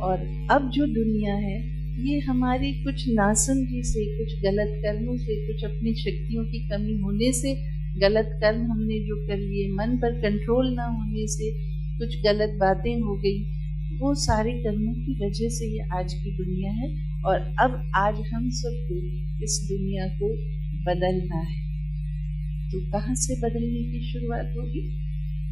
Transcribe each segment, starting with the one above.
और अब जो दुनिया है ये हमारी कुछ नासमझी से, कुछ गलत कर्मों से, कुछ अपनी शक्तियों की कमी होने से, गलत कर्म हमने जो कर लिए, मन पर कंट्रोल ना होने से कुछ गलत बातें हो गई, वो सारे कर्मों की वजह से ये आज की दुनिया है। और अब आज हम सबको इस दुनिया को बदलना है। तो कहाँ से बदलने की शुरुआत होगी?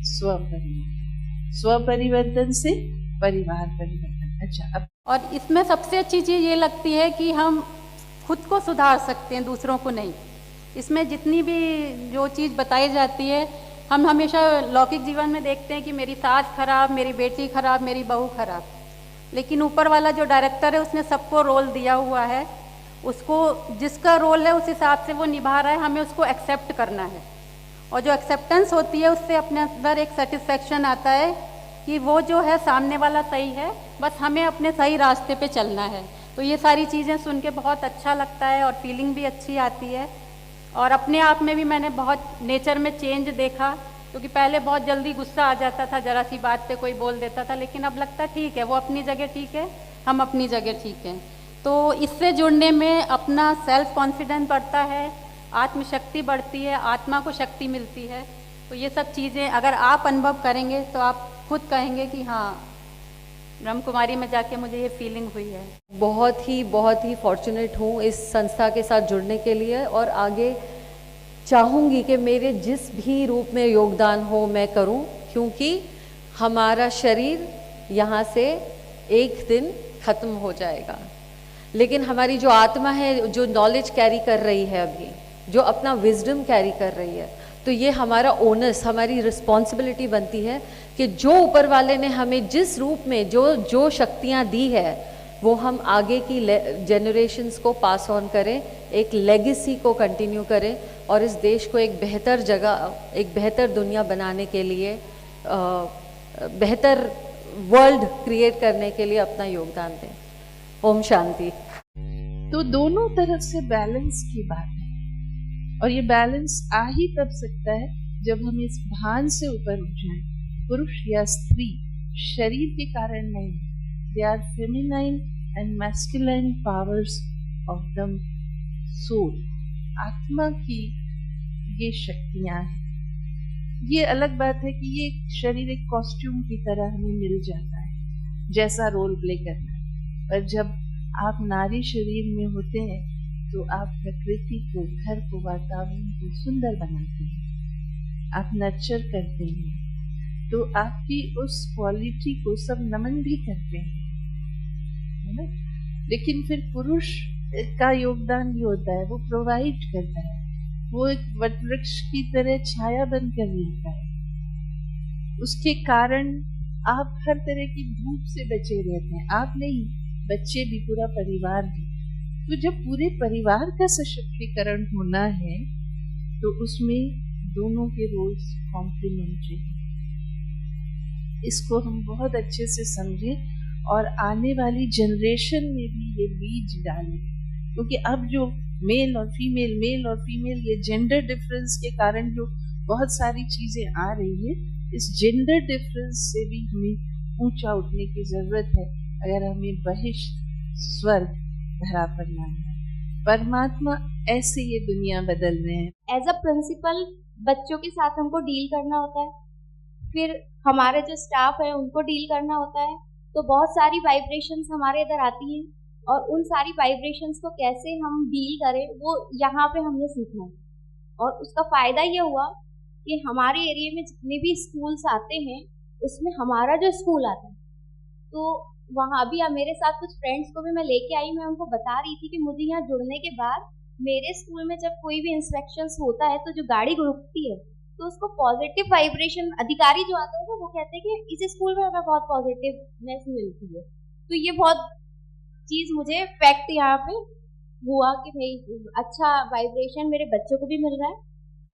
स्वपरिवर्तन। स्वपरिवर्तन से परिवार परिवर्तन। अच्छा, अब और इसमें सबसे अच्छी चीज़ ये लगती है कि हम खुद को सुधार सकते हैं, दूसरों को नहीं। इसमें जितनी भी जो चीज़ बताई जाती है, हम हमेशा लौकिक जीवन में देखते हैं कि मेरी सास खराब, मेरी बेटी खराब, मेरी बहू खराब, लेकिन ऊपर वाला जो डायरेक्टर है उसने सबको रोल दिया हुआ है, उसको जिसका रोल है उस हिसाब से वो निभा रहा है, हमें उसको एक्सेप्ट करना है। और जो एक्सेप्टेंस होती है उससे अपने अंदर एक सेटिस्फेक्शन आता है कि वो जो है सामने वाला सही है, बस हमें अपने सही रास्ते पे चलना है। तो ये सारी चीज़ें सुन के बहुत अच्छा लगता है और फीलिंग भी अच्छी आती है। और अपने आप में भी मैंने बहुत नेचर में चेंज देखा, क्योंकि पहले बहुत जल्दी गुस्सा आ जाता था, ज़रा सी बात पे कोई बोल देता था, लेकिन अब लगता है ठीक है, वो अपनी जगह ठीक है, हम अपनी जगह ठीक हैं। तो इससे जुड़ने में अपना सेल्फ कॉन्फिडेंस बढ़ता है, आत्मशक्ति बढ़ती है, आत्मा को शक्ति मिलती है। तो ये सब चीज़ें अगर आप अनुभव करेंगे तो आप खुद कहेंगे कि हाँ, ब्रह्म कुमारी में जाके मुझे ये फीलिंग हुई है। बहुत ही फॉर्चुनेट हूँ इस संस्था के साथ जुड़ने के लिए, और आगे चाहूँगी कि मेरे जिस भी रूप में योगदान हो मैं करूँ, क्योंकि हमारा शरीर यहाँ से एक दिन ख़त्म हो जाएगा, लेकिन हमारी जो आत्मा है, जो नॉलेज कैरी कर रही है अभी, जो अपना विजडम कैरी कर रही है, तो ये हमारा ओनस, हमारी रिस्पॉन्सिबिलिटी बनती है कि जो ऊपर वाले ने हमें जिस रूप में जो शक्तियाँ दी है वो हम आगे की जनरेशन्स को पास ऑन करें, एक लेगेसी को कंटिन्यू करें, और इस देश को एक बेहतर जगह, एक बेहतर दुनिया बनाने के लिए, बेहतर वर्ल्ड क्रिएट करने के लिए अपना योगदान दें। ओम शांति। तो दोनों तरफ से बैलेंस की बात है, और ये बैलेंस आ ही तब सकता है जब हम इस भान से ऊपर उठ जाएं। पुरुष या स्त्री शरीर के कारण नहीं, they are feminine and masculine powers of the soul. आत्मा की ये शक्तियां हैं। ये अलग बात है कि ये शरीर एक कॉस्ट्यूम की तरह हमें मिल जाता है, जैसा रोल प्ले करना है। पर जब आप नारी शरीर में होते हैं तो आप प्रकृति को, घर को, वातावरण को सुंदर बनाते हैं, आप नर्चर करते हैं, तो आपकी उस क्वालिटी को सब नमन भी करते हैं, है ना। लेकिन फिर पुरुष का योगदान ये होता है, वो प्रोवाइड करता है, वो एक वटवृक्ष की तरह छाया बनकर रहता है। उसके कारण आप हर तरह की धूप से बचे रहते हैं। आप नहीं, बच्चे भी, पूरा परिवार भी। तो जब पूरे परिवार का सशक्तिकरण होना है तो उसमें दोनों के रोल्स कॉम्प्लीमेंट्री हैं। इसको हम बहुत अच्छे से समझें और आने वाली जनरेशन में भी ये बीज डालें, क्योंकि अब जो मेल और फीमेल ये जेंडर डिफरेंस के कारण जो बहुत सारी चीजें आ रही है, इस जेंडर डिफरेंस से भी हमें ऊंचा उठने की जरूरत है अगर हमें बहिष्ठ स्वर्ग धरा पर लाना है। परमात्मा ऐसे ये दुनिया बदल रहे हैं। एज अ प्रिंसिपल बच्चों के साथ हमको डील करना होता है, फिर हमारे जो स्टाफ है उनको डील करना होता है, तो बहुत सारी वाइब्रेशंस हमारे इधर आती हैं, और उन सारी वाइब्रेशंस को कैसे हम डील करें वो यहाँ पे हमने सीखना है। और उसका फ़ायदा ये हुआ कि हमारे एरिया में जितने भी स्कूल्स आते हैं उसमें हमारा जो स्कूल आता है, तो वहाँ भी मेरे साथ कुछ फ्रेंड्स को भी मैं लेके आई। मैं उनको बता रही थी कि मुझे यहाँ जुड़ने के बाद मेरे स्कूल में जब कोई भी इंस्पेक्शंस होता है तो जो गाड़ी रुकती है तो उसको पॉजिटिव वाइब्रेशन, अधिकारी जो आते हैं ना वो कहते हैं कि इस स्कूल में हमें बहुत पॉजिटिवनेस मिलती है। तो ये बहुत चीज़ मुझे फैक्ट यहाँ पे हुआ कि भाई अच्छा वाइब्रेशन मेरे बच्चों को भी मिल रहा है